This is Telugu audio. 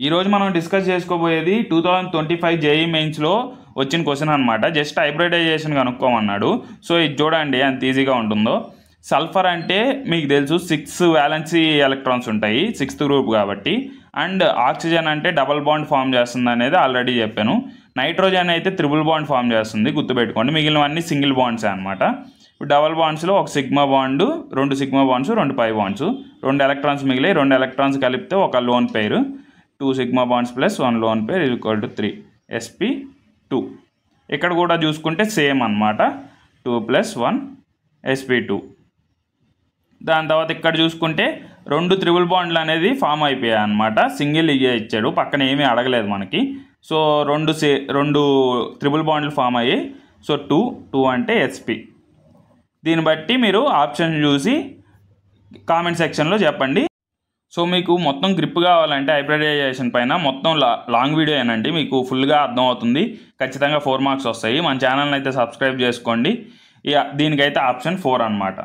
ఈరోజు మనం డిస్కస్ చేసుకోబోయేది 2025 జేఈ మెయిన్స్లో వచ్చిన క్వశ్చన్ అనమాట. Just hybridisation కనుక్కోమన్నాడు. సో ఇది చూడండి ఎంత ఈజీగా ఉంటుందో. సల్ఫర్ అంటే మీకు తెలుసు 6 వ్యాలెన్సీ ఎలక్ట్రాన్స్ ఉంటాయి, 6th గ్రూప్ కాబట్టి. అండ్ ఆక్సిజన్ అంటే డబల్ బాండ్ ఫామ్ చేస్తుంది అనేది ఆల్రెడీ చెప్పాను. నైట్రోజన్ అయితే త్రిబుల్ బాండ్ ఫామ్ చేస్తుంది, గుర్తుపెట్టుకోండి. మిగిలినవన్నీ సింగిల్ బాండ్సే అనమాట. ఇప్పుడు డబల్ బాండ్స్లో ఒక sigma bond, 2 sigma bonds, 2 pi bonds, 2 electrons మిగిలి 2 ఎలక్ట్రాన్స్ కలిపితే ఒక lone pair. 2 sigma bonds plus 1 lone pair equal to 3 sp2. ఇక్కడ కూడా చూసుకుంటే సేమ్ అనమాట, 2 + 1 sp2. దాని తర్వాత ఇక్కడ చూసుకుంటే 2 త్రిబుల్ బాండ్లు అనేది ఫామ్ అయిపోయాయి అనమాట. సింగిల్ ఇచ్చాడు, పక్కన ఏమీ అడగలేదు మనకి. సో 2 త్రిబుల్ బాండ్లు ఫామ్ అయ్యాయి. సో 2 అంటే sp. దీన్ని బట్టి మీరు ఆప్షన్ చూసి కామెంట్ సెక్షన్లో చెప్పండి. సో మీకు మొత్తం గ్రిప్ కావాలంటే హైబ్రిడైజేషన్ పైన మొత్తం లాంగ్ వీడియో ఏనండి, మీకు ఫుల్గా అర్థమవుతుంది. ఖచ్చితంగా 4 మార్క్స్ వస్తాయి. మన ఛానల్ని అయితే సబ్స్క్రైబ్ చేసుకోండి. దీనికైతే ఆప్షన్ 4 అనమాట.